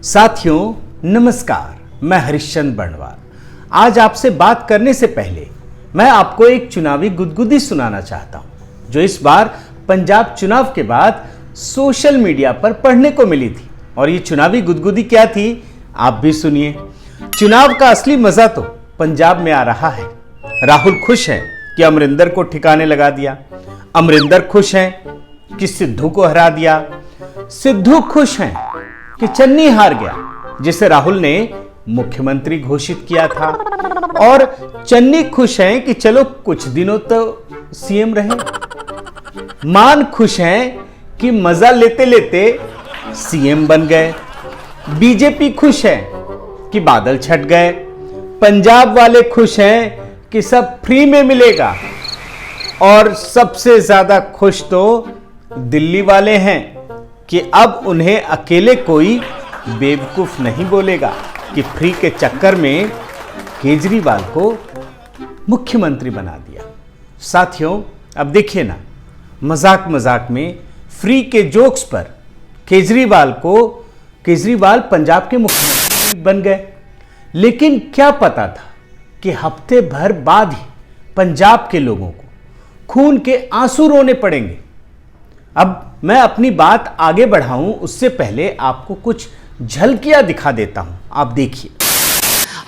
साथियों नमस्कार, मैं हरिश्चंद्र बर्णवाल। आज आपसे बात करने से पहले मैं आपको एक चुनावी गुदगुदी सुनाना चाहता हूं जो इस बार पंजाब चुनाव के बाद सोशल मीडिया पर पढ़ने को मिली थी। और ये चुनावी गुदगुदी क्या थी आप भी सुनिए। चुनाव का असली मजा तो पंजाब में आ रहा है। राहुल खुश है कि अमरिंदर को ठिकाने लगा दिया, अमरिंदर खुश है कि सिद्धू को हरा दिया, सिद्धू खुश हैं कि चन्नी हार गया जिसे राहुल ने मुख्यमंत्री घोषित किया था, और चन्नी खुश हैं कि चलो कुछ दिनों तो सीएम रहे, मान खुश हैं कि मजा लेते लेते सीएम बन गए, बीजेपी खुश है कि बादल छट गए, पंजाब वाले खुश हैं कि सब फ्री में मिलेगा, और सबसे ज्यादा खुश तो दिल्ली वाले हैं कि अब उन्हें अकेले कोई बेवकूफ नहीं बोलेगा कि फ्री के चक्कर में केजरीवाल को मुख्यमंत्री बना दिया। साथियों अब देखिए ना, मजाक मजाक में फ्री के जोक्स पर केजरीवाल पंजाब के मुख्यमंत्री बन गए। लेकिन क्या पता था कि हफ्ते भर बाद ही पंजाब के लोगों को खून के आंसू रोने पड़ेंगे। अब मैं अपनी बात आगे बढ़ाऊं उससे पहले आपको कुछ झलकियां दिखा देता हूं, आप देखिए।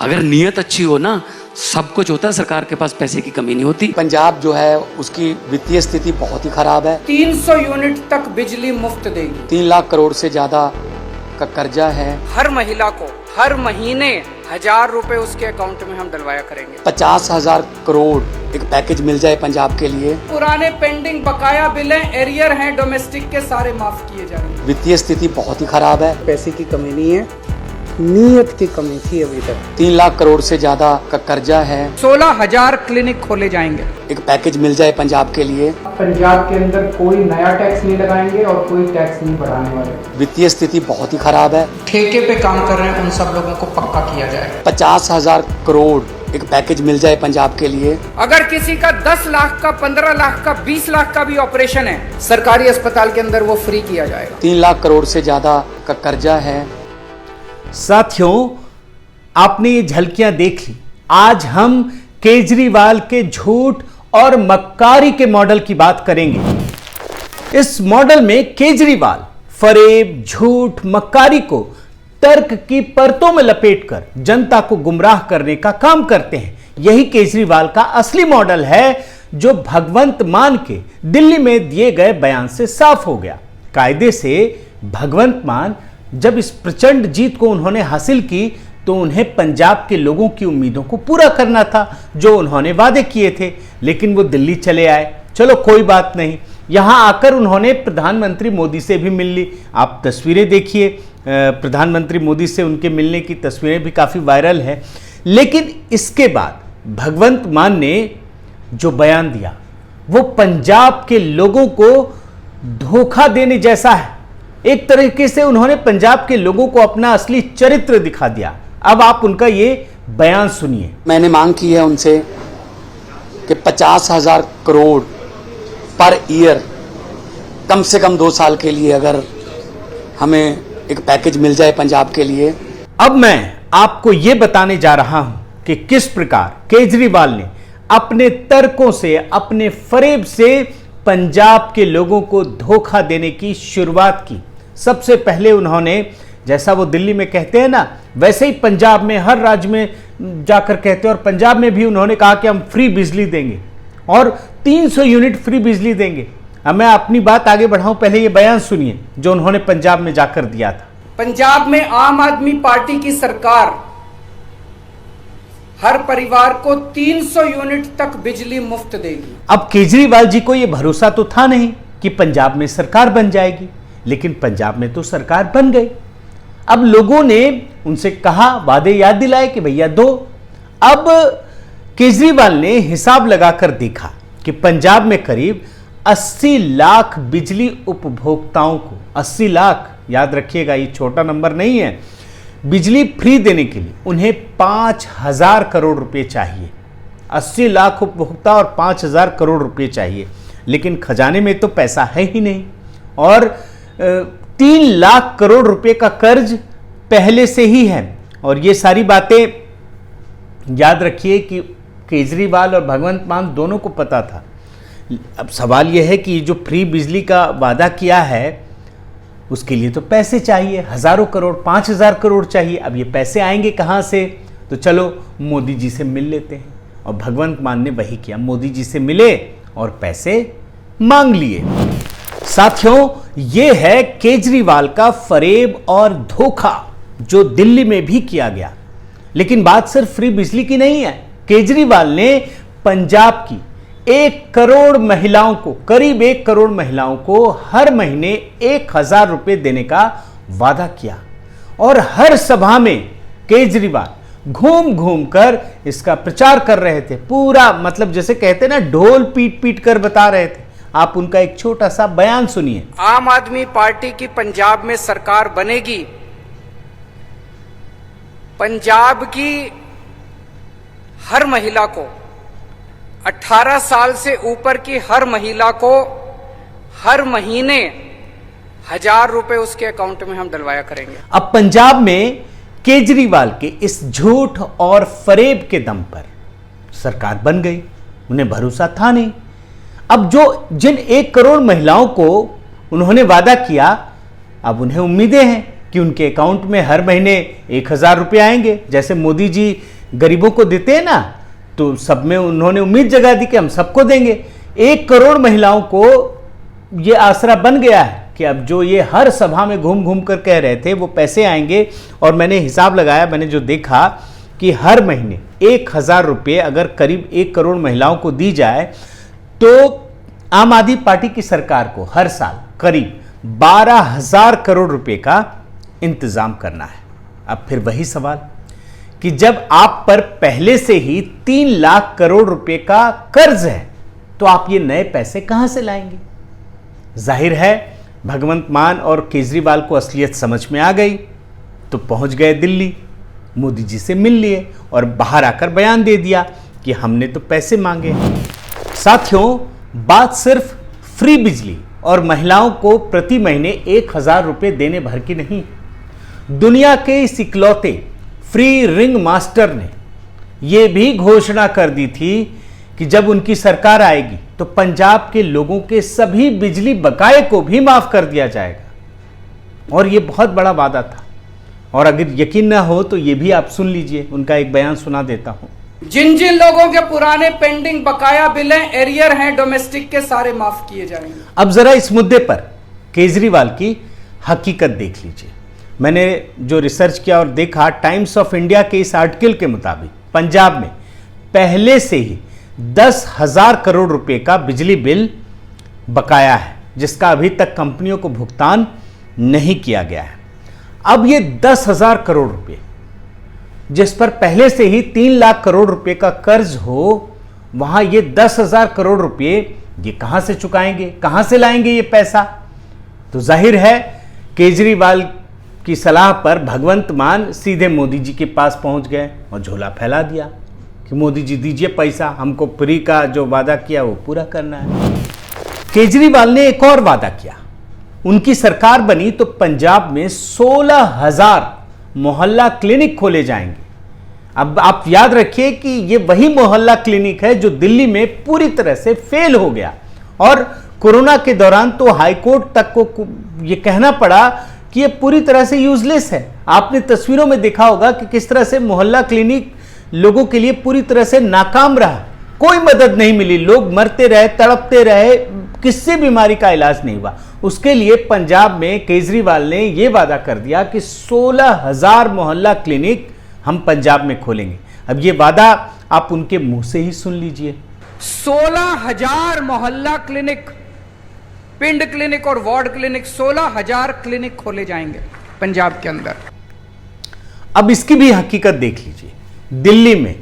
अगर नीयत अच्छी हो ना, सब कुछ होता है। सरकार के पास पैसे की कमी नहीं होती। पंजाब जो है उसकी वित्तीय स्थिति बहुत ही खराब है। 300 यूनिट तक बिजली मुफ्त देगी। 3 लाख करोड़ से ज्यादा का कर्जा है। हर महिला को हर महीने 1000 रुपए उसके अकाउंट में हम डलवाया करेंगे। 50,000 करोड़ एक पैकेज मिल जाए पंजाब के लिए। पुराने पेंडिंग बकाया बिलें एरियर हैं डोमेस्टिक के सारे माफ किए जाएंगे। वित्तीय स्थिति बहुत ही खराब है। पैसे की कमी नहीं है, नीयत की कमी थी अभी तक। 3 लाख करोड़ से ज्यादा का कर्जा है। 16,000 क्लिनिक खोले जाएंगे। एक पैकेज मिल जाए पंजाब के लिए। पंजाब के अंदर कोई नया टैक्स नहीं लगाएंगे और कोई टैक्स नहीं बढ़ाने वाले। वित्तीय स्थिति बहुत ही खराब है। ठेके पे काम कर रहे हैं उन सब लोगों को पक्का किया जाए। 50,000 करोड़ एक पैकेज मिल जाए पंजाब के लिए। अगर किसी का 10 लाख का, 15 लाख का, 20 लाख का भी ऑपरेशन है, सरकारी अस्पताल के अंदर वो फ्री किया जाएगा। 3 लाख करोड़ से ज्यादा का कर्जा है। साथियों आपने ये झलकियां देख ली। आज हम केजरीवाल के झूठ और मक्कारी के मॉडल की बात करेंगे। इस मॉडल में केजरीवाल फरेब, झूठ, मक्कारी को तर्क की परतों में लपेटकर जनता को गुमराह करने का काम करते हैं। यही केजरीवाल का असली मॉडल है जो भगवंत मान के दिल्ली में दिए गए बयान से साफ हो गया। कायदे से भगवंत मान जब इस प्रचंड जीत को उन्होंने हासिल की तो उन्हें पंजाब के लोगों की उम्मीदों को पूरा करना था जो उन्होंने वादे किए थे। लेकिन वो दिल्ली चले आए। चलो कोई बात नहीं, यहां आकर उन्होंने प्रधानमंत्री मोदी से भी मिल ली। आप तस्वीरें देखिए, प्रधानमंत्री मोदी से उनके मिलने की तस्वीरें भी काफी वायरल है। लेकिन इसके बाद भगवंत मान ने जो बयान दिया वो पंजाब के लोगों को धोखा देने जैसा है। एक तरीके से उन्होंने पंजाब के लोगों को अपना असली चरित्र दिखा दिया। अब आप उनका ये बयान सुनिए। मैंने मांग की है उनसे कि 50,000 करोड़ पर ईयर कम से कम 2 साल के लिए अगर हमें एक पैकेज मिल जाए पंजाब के लिए। अब मैं आपको यह बताने जा रहा हूं कि किस प्रकार केजरीवाल ने अपने तर्कों से, अपने फरेब से पंजाब के लोगों को धोखा देने की शुरुआत की। सबसे पहले उन्होंने, जैसा वो दिल्ली में कहते हैं ना, वैसे ही पंजाब में हर राज्य में जाकर कहते हैं, और पंजाब में भी उन्होंने कहा कि हम फ्री बिजली देंगे और 300 यूनिट फ्री बिजली देंगे। अब मैं अपनी बात आगे बढ़ाऊं, पहले ये बयान सुनिए जो उन्होंने पंजाब में जाकर दिया था। पंजाब में आम आदमी पार्टी की सरकार हर परिवार को 300 यूनिट तक बिजली मुफ्त देगी। अब केजरीवाल जी को यह भरोसा तो था नहीं कि पंजाब में सरकार बन जाएगी, लेकिन पंजाब में तो सरकार बन गई। अब लोगों ने उनसे कहा, वादे याद दिलाए कि भैया दो। अब केजरीवाल ने हिसाब लगाकर देखा कि पंजाब में करीब 80 लाख बिजली उपभोक्ताओं को, 80 लाख याद रखिएगा, ये छोटा नंबर नहीं है, बिजली फ्री देने के लिए उन्हें 5,000 करोड़ रुपए चाहिए। 80 लाख उपभोक्ता और 5,000 करोड़ रुपए चाहिए, लेकिन खजाने में तो पैसा है ही नहीं। और 3 लाख करोड़ रुपए का कर्ज पहले से ही है। और ये सारी बातें याद रखिए कि केजरीवाल और भगवंत मान दोनों को पता था। अब सवाल यह है कि जो फ्री बिजली का वादा किया है उसके लिए तो पैसे चाहिए, हजारों करोड़, 5,000 करोड़ चाहिए। अब ये पैसे आएंगे कहाँ से? तो चलो मोदी जी से मिल लेते हैं। और भगवंत मान ने वही किया, मोदी जी से मिले और पैसे मांग लिए। साथियों, ये है केजरीवाल का फरेब और धोखा जो दिल्ली में भी किया गया। लेकिन बात सिर्फ फ्री बिजली की नहीं है। केजरीवाल ने पंजाब की 1 करोड़ महिलाओं को, करीब 1 करोड़ महिलाओं को हर महीने 1,000 रुपए देने का वादा किया। और हर सभा में केजरीवाल घूम घूम कर इसका प्रचार कर रहे थे। पूरा मतलब जैसे कहते हैं ना, ढोल पीट पीट कर बता रहे थे। आप उनका एक छोटा सा बयान सुनिए। आम आदमी पार्टी की पंजाब में सरकार बनेगी। पंजाब की हर महिला को, 18 साल से ऊपर की हर महिला को हर महीने 1,000 रुपए उसके अकाउंट में हम डलवाया करेंगे। अब पंजाब में केजरीवाल के इस झूठ और फरेब के दम पर सरकार बन गई। उन्हें भरोसा था नहीं। अब जिन 1 करोड़ महिलाओं को उन्होंने वादा किया, अब उन्हें उम्मीदें हैं कि उनके अकाउंट में हर महीने 1,000 रुपए आएंगे। जैसे मोदी जी गरीबों को देते हैं ना, तो सब में उन्होंने उम्मीद जगा दी कि हम सबको देंगे। 1 करोड़ महिलाओं को ये आसरा बन गया है कि अब जो ये हर सभा में घूम घूम कर कह रहे थे वो पैसे आएंगे। और मैंने हिसाब लगाया, मैंने जो देखा कि हर महीने 1,000 रुपये अगर करीब 1 करोड़ महिलाओं को दी जाए तो आम आदमी पार्टी की सरकार को हर साल करीब 12,000 करोड़ रुपए का इंतजाम करना है। अब फिर वही सवाल कि जब आप पर पहले से ही 3 लाख करोड़ रुपए का कर्ज है तो आप ये नए पैसे कहां से लाएंगे? जाहिर है भगवंत मान और केजरीवाल को असलियत समझ में आ गई, तो पहुंच गए दिल्ली, मोदी जी से मिल लिए और बाहर आकर बयान दे दिया कि हमने तो पैसे मांगे। साथियों, बात सिर्फ फ्री बिजली और महिलाओं को प्रति महीने 1,000 रुपए देने भर की नहीं। दुनिया के इस इकलौते फ्री रिंग मास्टर ने यह भी घोषणा कर दी थी कि जब उनकी सरकार आएगी तो पंजाब के लोगों के सभी बिजली बकाये को भी माफ कर दिया जाएगा। और यह बहुत बड़ा वादा था। और अगर यकीन ना हो तो यह भी आप सुन लीजिए, उनका एक बयान सुना देता हूं। जिन जिन लोगों के पुराने पेंडिंग बकाया बिल हैं, एरियर हैं डोमेस्टिक के, सारे माफ किए जाएंगे। अब जरा इस मुद्दे पर केजरीवाल की हकीकत देख लीजिए। मैंने जो रिसर्च किया और देखा, टाइम्स ऑफ इंडिया के इस आर्टिकल के मुताबिक पंजाब में पहले से ही 10,000 करोड़ रुपए का बिजली बिल बकाया है, जिसका अभी तक कंपनियों को भुगतान नहीं किया गया है। अब ये 10,000 करोड़ रुपए, जिस पर पहले से ही 3 लाख करोड़ रुपए का कर्ज हो, वहां ये 10,000 करोड़ रुपए ये कहां से चुकाएंगे, कहां से लाएंगे ये पैसा? तो जाहिर है केजरीवाल की सलाह पर भगवंत मान सीधे मोदी जी के पास पहुंच गए और झोला फैला दिया कि मोदी जी दीजिए पैसा, हमको फ्री का जो वादा किया वो पूरा करना है। केजरीवाल ने एक और वादा किया। उनकी सरकार बनी तो पंजाब में 16,000 मोहल्ला क्लिनिक खोले जाएंगे। अब आप याद रखिए कि ये वही मोहल्ला क्लिनिक है जो दिल्ली में पूरी तरह से फेल हो गया। और कोरोना के दौरान तो हाईकोर्ट तक को ये कहना पड़ा कि ये पूरी तरह से यूजलेस है। आपने तस्वीरों में देखा होगा कि किस तरह से मोहल्ला क्लिनिक लोगों के लिए पूरी तरह से नाकाम रहा। कोई मदद नहीं मिली, लोग मरते रहे, तड़पते रहे, किसी बीमारी का इलाज नहीं हुआ। उसके लिए पंजाब में केजरीवाल ने यह वादा कर दिया कि 16,000 मोहल्ला क्लिनिक हम पंजाब में खोलेंगे। अब ये वादा आप उनके मुंह से ही सुन लीजिए। 16,000 मोहल्ला क्लिनिक, पिंड क्लिनिक और वार्ड क्लिनिक, 16,000 क्लिनिक खोले जाएंगे पंजाब के अंदर। अब इसकी भी हकीकत देख लीजिए। दिल्ली में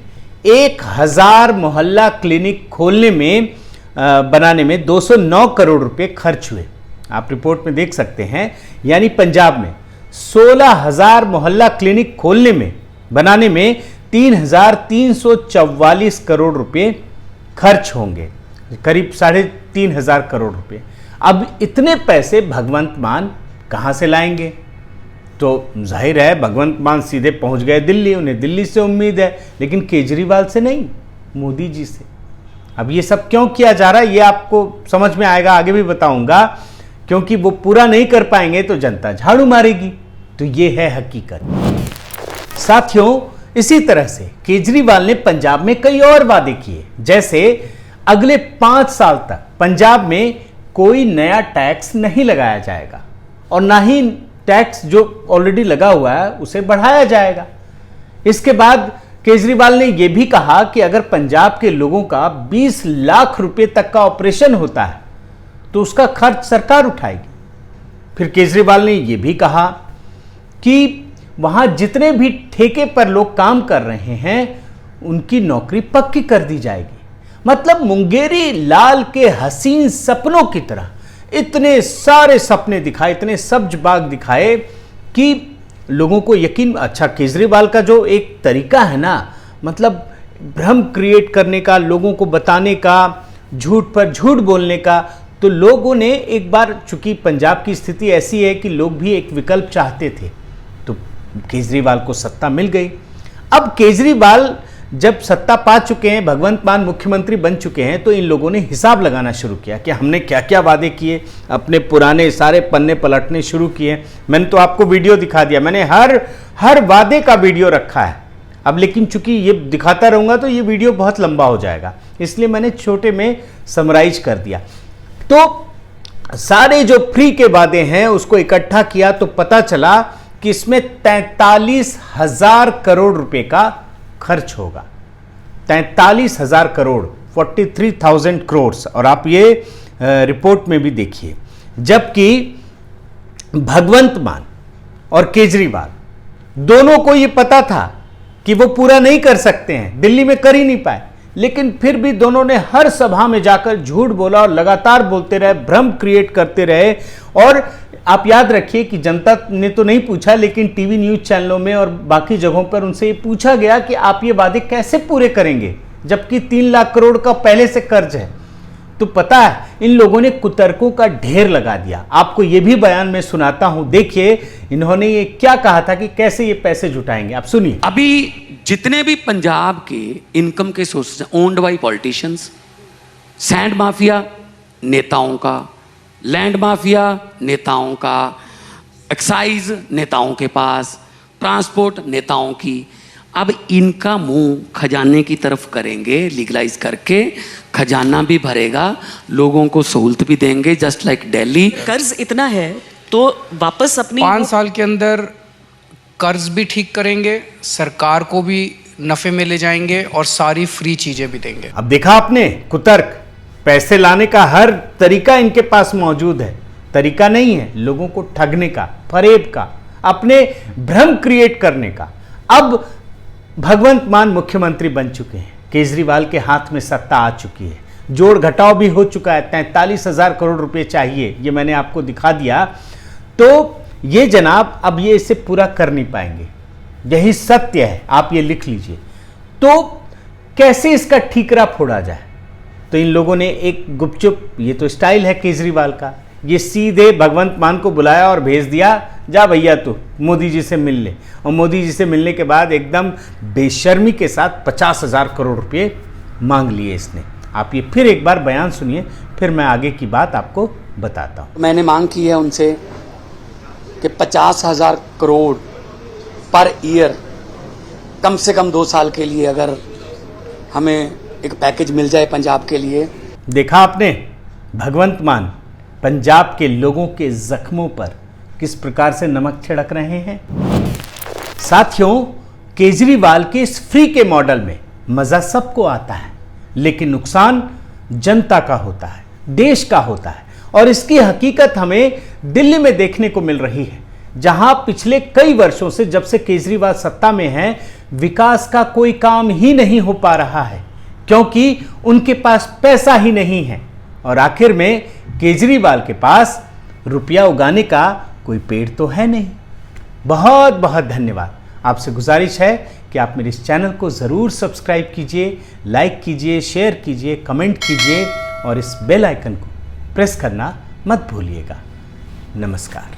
1,000 मोहल्ला क्लिनिक खोलने में बनाने में 209 करोड़ रुपए खर्च हुए। आप रिपोर्ट में देख सकते हैं। यानी पंजाब में 16,000 मोहल्ला क्लिनिक खोलने में बनाने में 3,344 करोड़ रुपए खर्च होंगे, करीब 3,500 करोड़ रुपए। अब इतने पैसे भगवंत मान कहां से लाएंगे? तो जाहिर है भगवंत मान सीधे पहुंच गए दिल्ली, उन्हें दिल्ली से उम्मीद है, लेकिन केजरीवाल से नहीं, मोदी जी से। अब ये सब क्यों किया जा रहा है ये आपको समझ में आएगा, आगे भी बताऊंगा, क्योंकि वो पूरा नहीं कर पाएंगे तो जनता झाड़ू मारेगी। तो ये है हकीकत। साथियों, इसी तरह से केजरीवाल ने पंजाब में कई और वादे किए, जैसे अगले 5 साल तक पंजाब में कोई नया टैक्स नहीं लगाया जाएगा और ना ही टैक्स जो ऑलरेडी लगा हुआ है उसे बढ़ाया जाएगा। इसके बाद केजरीवाल ने यह भी कहा कि अगर पंजाब के लोगों का 20 लाख रुपए तक का ऑपरेशन होता है तो उसका खर्च सरकार उठाएगी। फिर केजरीवाल ने यह भी कहा कि वहां जितने भी ठेके पर लोग काम कर रहे हैं उनकी नौकरी पक्की कर दी जाएगी। मतलब मुंगेरी लाल के हसीन सपनों की तरह इतने सारे सपने दिखाए, इतने सब्ज बाग दिखाए कि लोगों को यकीन। अच्छा, केजरीवाल का जो एक तरीका है ना, मतलब भ्रम क्रिएट करने का, लोगों को बताने का, झूठ पर झूठ बोलने का, तो लोगों ने एक बार, चूंकि पंजाब की स्थिति ऐसी है कि लोग भी एक विकल्प चाहते थे, तो केजरीवाल को सत्ता मिल गई। अब केजरीवाल जब सत्ता पा चुके हैं, भगवंत मान मुख्यमंत्री बन चुके हैं, तो इन लोगों ने हिसाब लगाना शुरू किया कि हमने क्या क्या वादे किए, अपने पुराने सारे पन्ने पलटने शुरू किए। मैंने तो आपको वीडियो दिखा दिया, मैंने हर वादे का वीडियो रखा है। अब लेकिन चूंकि ये दिखाता रहूंगा तो ये वीडियो बहुत लंबा हो जाएगा, इसलिए मैंने छोटे में समराइज कर दिया। तो सारे जो फ्री के वादे हैं उसको इकट्ठा किया तो पता चला कि इसमें 43,000 करोड़ रुपए का खर्च होगा। 43,000 करोड़, 43,000 करोड़। और आप ये रिपोर्ट में भी देखिए, जबकि भगवंत मान और केजरीवाल दोनों को ये पता था कि वो पूरा नहीं कर सकते हैं, दिल्ली में कर ही नहीं पाए, लेकिन फिर भी दोनों ने हर सभा में जाकर झूठ बोला और लगातार बोलते रहे, भ्रम क्रिएट करते रहे। और आप याद रखिए कि जनता ने तो नहीं पूछा, लेकिन टीवी न्यूज चैनलों में और बाकी जगहों पर उनसे ये पूछा गया कि आप ये वादे कैसे पूरे करेंगे, जबकि 3 लाख करोड़ का पहले से कर्ज है। तो पता है, इन लोगों ने कुतर्कों का ढेर लगा दिया। आपको ये भी बयान में सुनाता हूं, देखिए इन्होंने ये क्या कहा था कि कैसे ये पैसे जुटाएंगे, आप सुनिए। अभी जितने भी पंजाब के इनकम के sources owned by politicians, sand mafia नेताओं का, लैंड माफिया नेताओं का, एक्साइज नेताओं के पास, ट्रांसपोर्ट नेताओं की, अब इनका मुंह खजाने की तरफ करेंगे, लीगलाइज करके खजाना भी भरेगा, लोगों को सहूलत भी देंगे, जस्ट लाइक दिल्ली। कर्ज इतना है तो वापस अपनी 5 साल के अंदर कर्ज भी ठीक करेंगे, सरकार को भी नफे में ले जाएंगे और सारी फ्री चीजें भी देंगे। अब देखा आपने कुतर्क, पैसे लाने का हर तरीका इनके पास मौजूद है। तरीका नहीं है लोगों को ठगने का, फरेब का, अपने भ्रम क्रिएट करने का। अब भगवंत मान मुख्यमंत्री बन चुके हैं, केजरीवाल के हाथ में सत्ता आ चुकी है, जोड़ घटाव भी हो चुका है, 43,000 करोड़ रुपए चाहिए, ये मैंने आपको दिखा दिया। तो ये जनाब अब ये इसे पूरा कर नहीं पाएंगे, यही सत्य है, आप ये लिख लीजिए। तो कैसे इसका ठीकरा फोड़ा जाए, तो इन लोगों ने एक गुपचुप, ये तो स्टाइल है केजरीवाल का, ये सीधे भगवंत मान को बुलाया और भेज दिया, जा भैया तू मोदी जी से मिल ले। और मोदी जी से मिलने के बाद एकदम बेशर्मी के साथ 50,000 करोड़ रुपए मांग लिए इसने। आप ये फिर एक बार बयान सुनिए, फिर मैं आगे की बात आपको बताता हूँ। मैंने मांग की है उनसे कि 50,000 करोड़ पर ईयर कम से कम 2 साल के लिए अगर हमें एक पैकेज मिल जाए पंजाब के लिए। देखा आपने, भगवंत मान पंजाब के लोगों के जख्मों पर किस प्रकार से नमक छिड़क रहे हैं। साथियों, केजरीवाल के इस फ्री के मॉडल में मजा सबको आता है, लेकिन नुकसान जनता का होता है, देश का होता है। और इसकी हकीकत हमें दिल्ली में देखने को मिल रही है, जहां पिछले कई वर्षों से, जब से केजरीवाल सत्ता में हैं, विकास का कोई काम ही नहीं हो पा रहा है, क्योंकि उनके पास पैसा ही नहीं है। और आखिर में केजरीवाल के पास रुपया उगाने का कोई पेड़ तो है नहीं। बहुत बहुत धन्यवाद। आपसे गुजारिश है कि आप मेरे इस चैनल को ज़रूर सब्सक्राइब कीजिए, लाइक कीजिए, शेयर कीजिए, कमेंट कीजिए और इस बेल आइकन को प्रेस करना मत भूलिएगा। नमस्कार।